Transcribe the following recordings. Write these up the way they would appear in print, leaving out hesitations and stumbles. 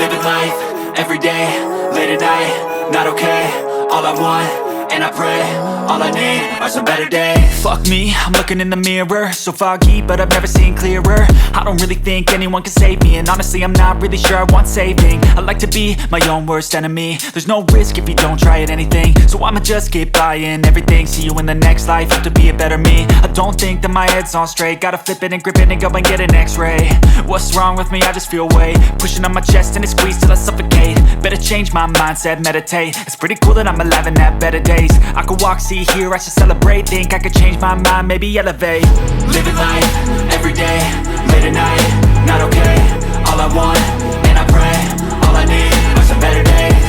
Living life, everyday, late at night, not okay. All I want, and I pray, all I need are some better days. Fuck me, I'm looking in the mirror, so foggy, but I've never seen clearer. I don't really think anyone can save me, and honestly I'm not really sure I want saving. I like to be my own worst enemy. There's no risk if you don't try at anything, so I'ma just keep buying everything. See you in the next life, have to be a better me. I don't think that my head's on straight, gotta flip it and grip it and go and get an x-ray. What's wrong with me? I just feel weight pushing on my chest and it squeezes till I suffocate. Better change my mindset, meditate. It's pretty cool that I'm alive and have better days. I could walk, see, hear, I should celebrate. Think I could change my mind, maybe elevate. Living life, everyday, late at night, not okay. All I want, and I pray, all I need are some better days.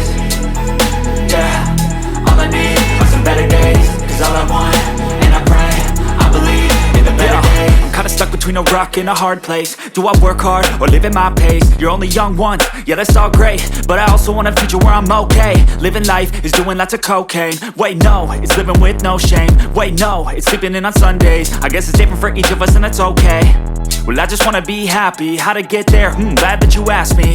Yeah, all I need are some better days. Cause all I want, and I pray, I believe in the better days. I'm kinda stuck between a rock and a hard place. Do I work hard or live at my pace? You're only young once, yeah that's all great, but I also want a future where I'm okay. Living life is doing lots of cocaine. Wait no, it's living with no shame. Wait no, it's sleeping in on Sundays. I guess it's different for each of us and that's okay. Well I just wanna be happy, how to get there? Glad that you asked me.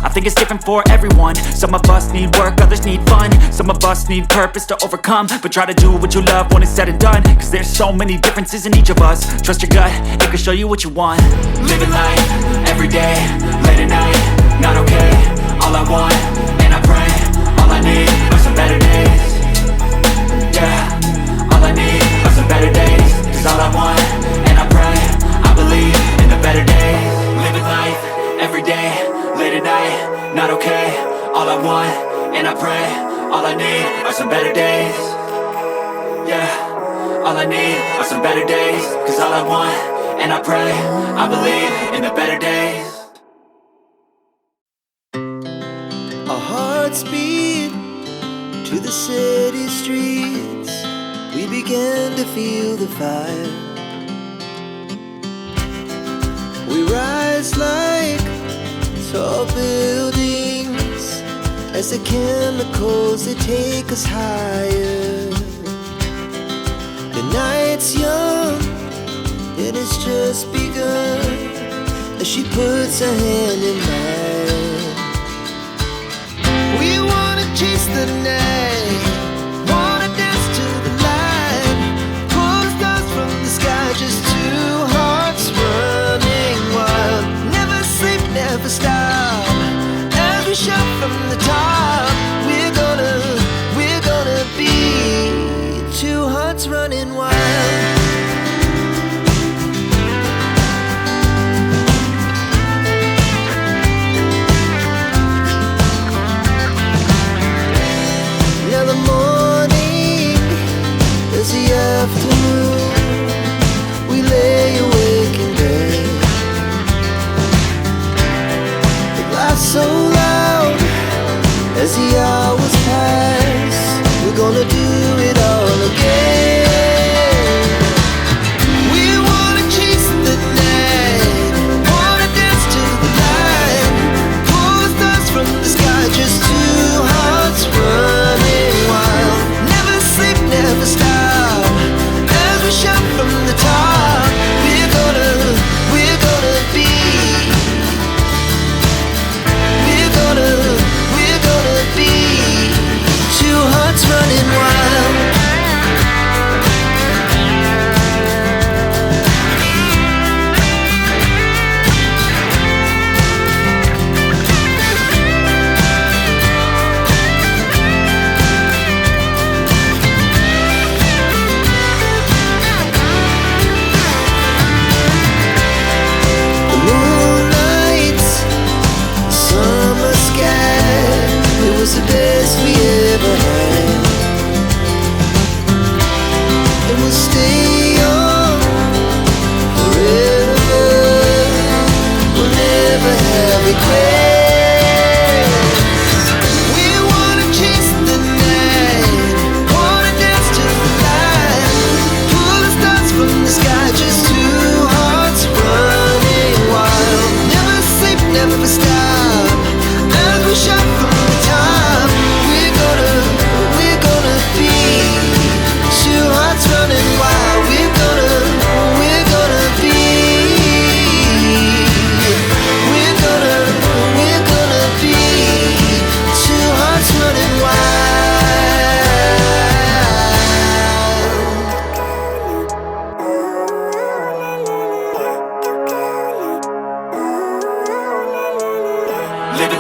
I think it's different for everyone. Some of us need work, others need fun. Some of us need purpose to overcome. But try to do what you love when it's said and done. Cause there's so many differences in each of us. Trust your gut, it can show you what you want. Living life, everyday, late at night, not okay. All I want, and I pray, all I need are some better days. Yeah, all I need are some better days. Cause all I want, and I pray, I believe in the better days. Living life, everyday, late at night, not okay. All I want, and I pray, all I need are some better days. Yeah, all I need are some better days. Cause all I want, and I pray, I believe in the better days. Our hearts beat to the city streets. We began to feel the fire. We rise like tall buildings as the chemicals they take us higher. The night's young and it's just begun as she puts her hand in mine. We wanna chase the night, wanna dance to the light, pull the stars from the sky, just two hearts running wild. Never sleep, never stop, as we shout from the top. We're gonna be two hearts running wild.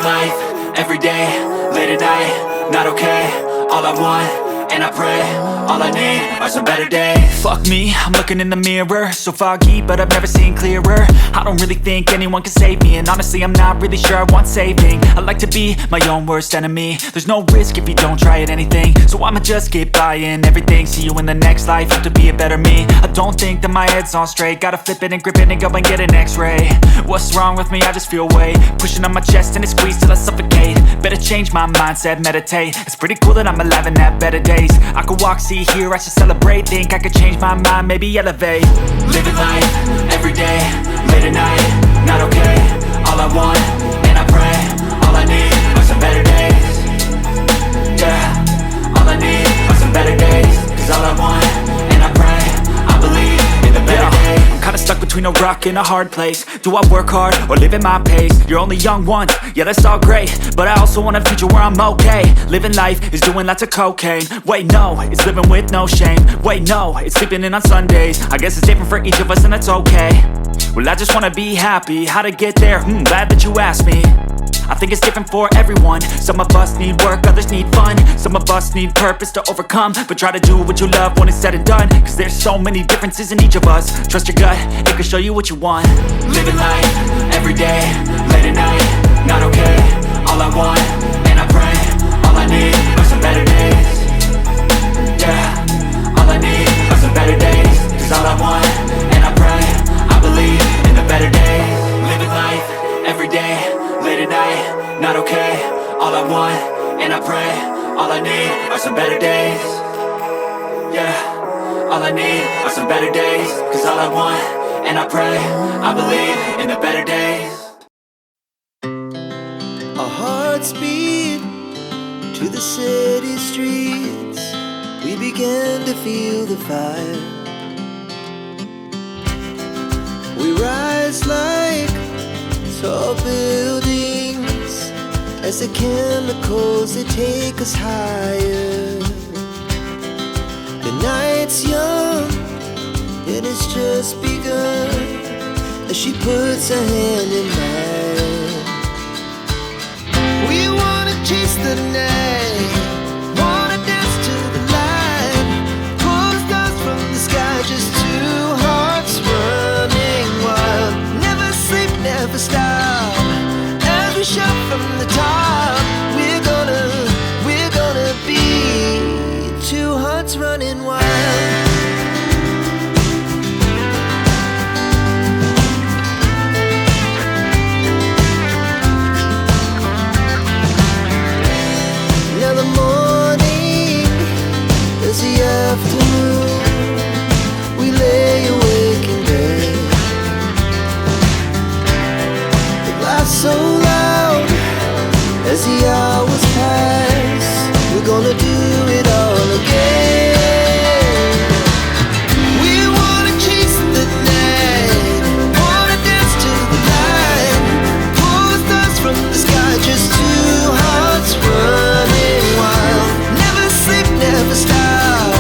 living life, everyday, late at night, not okay. All I want, and I pray, all I need are some better days. Fuck me, I'm looking in the mirror, so foggy, but I've never seen clearer. I don't really think anyone can save me, and honestly I'm not really sure I want saving. I like to be my own worst enemy. There's no risk if you don't try at anything, so I'ma just keep buying everything. See you in the next life, hope to be a better me. I don't think that my head's on straight, gotta flip it and grip it and go and get an x-ray. What's wrong with me? I just feel weight pushing on my chest and it squeezes till I suffocate. Better change my mindset, meditate. It's pretty cool that I'm alive and have better days. I could walk, see, hear, I should celebrate. Think I could change my mind, maybe elevate. Living life, everyday, late at night, not okay. All I want, and I pray, all I need are some better days. Yeah, all I need are some better days. Cause all I want, and I pray, I believe in the better days. I'm kinda stuck between a rock and a hard place. Do I work hard or live at my pace? You're only young once, yeah that's all great, but I also want a future where I'm okay. Living life is doing lots of cocaine. Wait no, it's living with no shame. Wait no, it's sleeping in on Sundays. I guess it's different for each of us and that's okay. Well I just wanna be happy, how to get there? Glad that you asked me. I think it's different for everyone. Some of us need work, others need fun. Some of us need purpose to overcome. But try to do what you love when it's said and done. Cause there's so many differences in each of us. Trust your gut, it can show you what you want. Living life, everyday, late at night, not okay. All I want, and I pray, all I need are some better days. Yeah, all I need are some better days. Cause all I want, and I pray, I believe in the better days. Living life, everyday, late at night, not okay. All I want, and I pray, all I need are some better days. Yeah, all I need are some better days. Cause all I want, and I pray, I believe in the better days. Our hearts beat to the city streets. We began to feel the fire. We rise like tall buildings as the chemicals, they take us higher. The night's young and it's just begun as she puts her hand in mine. We wanna chase the night, wanna dance to the light, pull the stars from the sky, just two hearts running wild. Never sleep, never stop, as we shout from the top. We're gonna be two hearts running wild. Now the morning is the afternoon. We lay awake in bed. The laughs so loud as the hours pass. We're gonna do it all again. We wanna chase the night, wanna dance to the light, pull the stars from the sky, just two hearts running wild. Never sleep, never stop,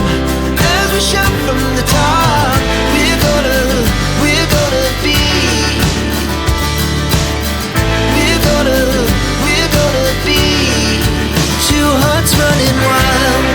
as we shout from the top. We're gonna be, we're gonna be two hearts running wild.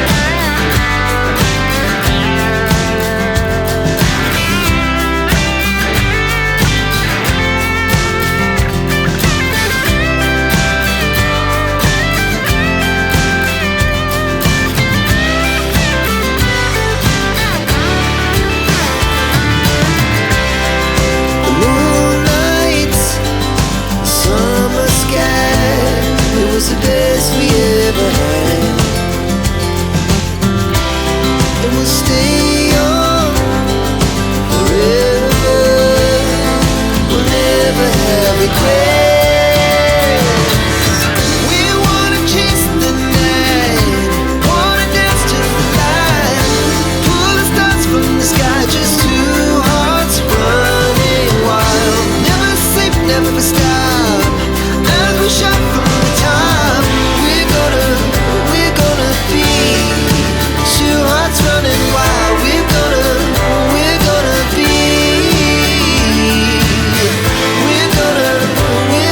The moonlight, summer sky, it was the best we ever had. And we'll stay young forever. We'll never have regrets. We wanna chase the night, wanna dance to the light, pull the stars from the sky, just two hearts running wild. Never sleep, never stop, as we shout from the top. We're gonna be two hearts running wild. We're gonna be, we're gonna be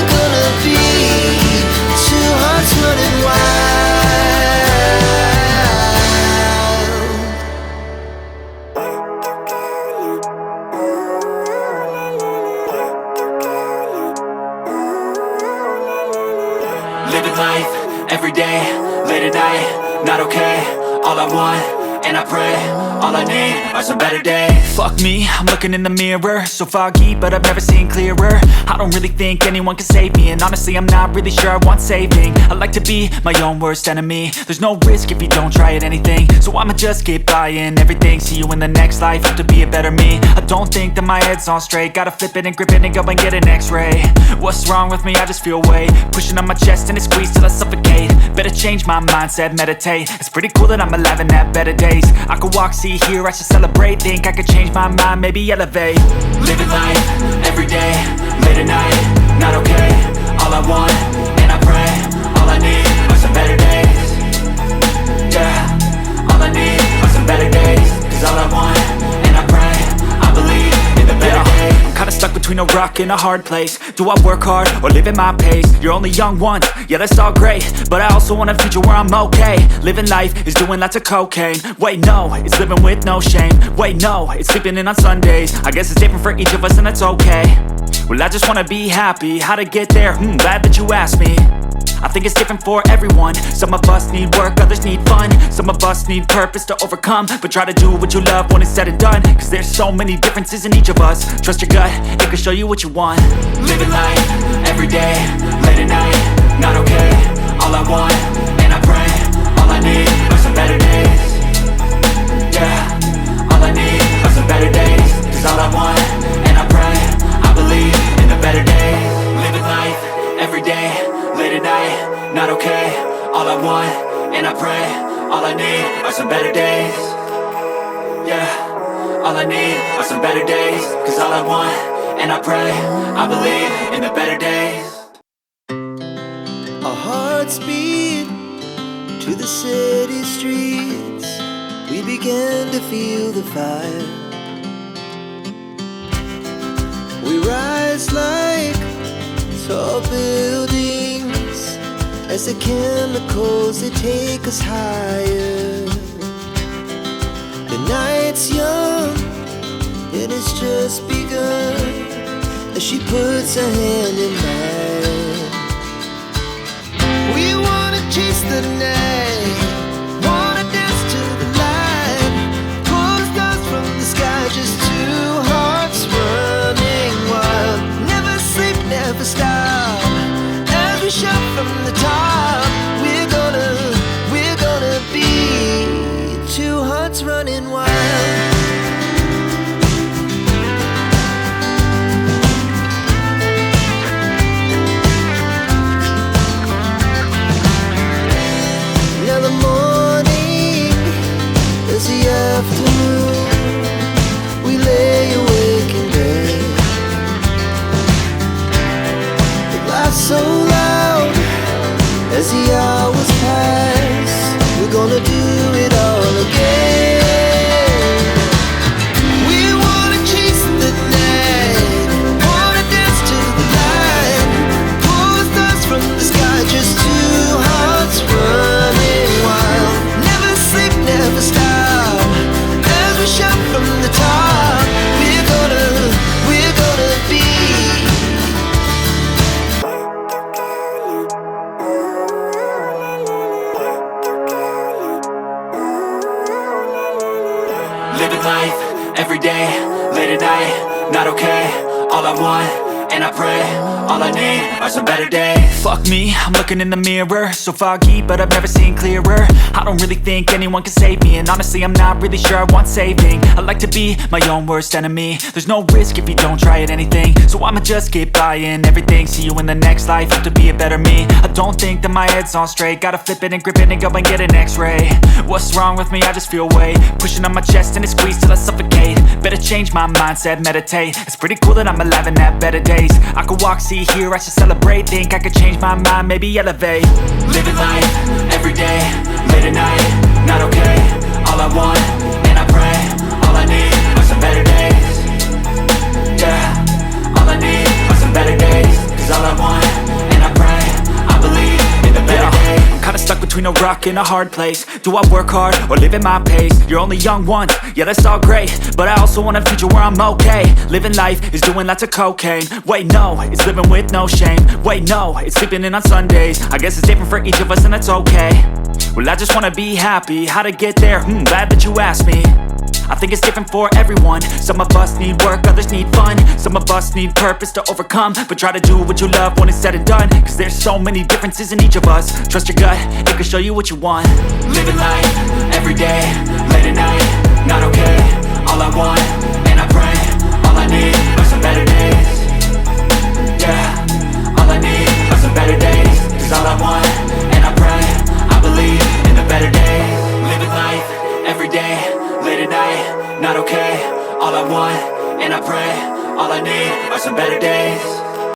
Living life, everyday, late at night, not okay. All I want, and I pray, all I need are some better days. Fuck me, I'm looking in the mirror, so foggy, but I've never seen clearer. I don't really think anyone can save me, and honestly I'm not really sure I want saving. I like to be my own worst enemy. There's no risk if you don't try at anything, so I'ma just keep buying everything. See you in the next life, have to be a better me. I don't think that my head's on straight, gotta flip it and grip it and go and get an x-ray. What's wrong with me? I just feel weight pushing on my chest and it squeezes till I suffocate. Better change my mindset, meditate. It's pretty cool that I'm alive and have better days. I could walk, see, hear, I should celebrate. Think I could change my mind, maybe elevate. Living life, everyday, late at night, not okay. All I want, and I pray, all I need are some better days. Yeah, all I need are some better days. Cause all I want, and I pray, I believe in the better days. I'm kinda stuck between a rock and a hard place. Do I work hard or live at my pace? You're only young once, yeah that's all great, but I also want a future where I'm okay. Living life is doing lots of cocaine. Wait no, it's living with no shame. Wait no, it's sleeping in on Sundays. I guess it's different for each of us and that's okay. Well I just wanna be happy, how to get there? Glad that you asked me. I think it's different for everyone. Some of us need work, others need fun. Some of us need purpose to overcome. But try to do what you love when it's said and done. Cause there's so many differences in each of us. Trust your gut, it can show you what you want. Living life, everyday, late at night, not okay. All I want, and I pray, all I need are some better days. Yeah, all I need are some better days. Cause all I want, and I pray, I believe in the better days. Living life, everyday, late at night, not okay. All I want, and I pray, all I need are some better days. Yeah, all I need are some better days. Cause all I want, and I pray, I believe in the better days. Our hearts beat to the city streets. We began to feel the fire. We rise like tall buildings as the chemicals, they take us higher. The night's young, it has just begun as she puts her hand in mine. We wanna chase the night, wanna dance to the light, pull the stars from the sky, just two hearts running wild. Never sleep, never stop, as we shout from the top. We're gonna be two hearts running wild. Now the morning is the afternoon. We lay awake in bed. The laughs so loud as the hours pass. We're gonna do it all again. We wanna chase the night, wanna dance to the light, pull the stars from the sky, just two hearts running wild. Never sleep, never stop, as we shout from the top. We're gonna be Living life, everyday, late at night, not okay. All I want, and I pray, all I need are some better days. Fuck me, I'm looking in the mirror, so foggy, but I've never seen clearer. I don't really think anyone can save me, and honestly I'm not really sure I want saving. I like to be my own worst enemy. There's no risk if you don't try at anything, so I'ma just keep buying everything. See you in the next life, have to be a better me. I don't think that my head's on straight, gotta flip it and grip it and go and get an x-ray. What's wrong with me? I just feel weight pushing on my chest and it squeezes till I suffocate. Better change my mindset, meditate. It's pretty cool that I'm alive and have better days. I could walk, see, hear, I should celebrate. Think I could change my mind, maybe elevate. Living life, everyday, late at night, not okay. All I want, and I pray, all I need are some better days. Yeah, all I need are some better days. Cause all I want, and I pray, I believe in the better days. Kinda stuck between between a rock and a hard place. Do I work hard or live at my pace? You're only young once, yeah that's all great, but I also want a future where I'm okay. Living life is doing lots of cocaine. Wait no, it's living with no shame. Wait no, it's sleeping in on Sundays. I guess it's different for each of us and that's okay. Well I just wanna be happy, how to get there? Glad that you asked me. I think it's different for everyone. Some of us need work, others need fun. Some of us need purpose to overcome. But try to do what you love when it's said and done, cause there's so many differences in each of us. Trust your gut, it can show you what you want. Living life, everyday, late at night, not okay. All I want, and I pray, all I need are some better days. Yeah, all I need are some better days. Cause all I want, and I pray, I believe in the better days. Living life, everyday, late at night, not okay. All I want, and I pray, all I need are some better days.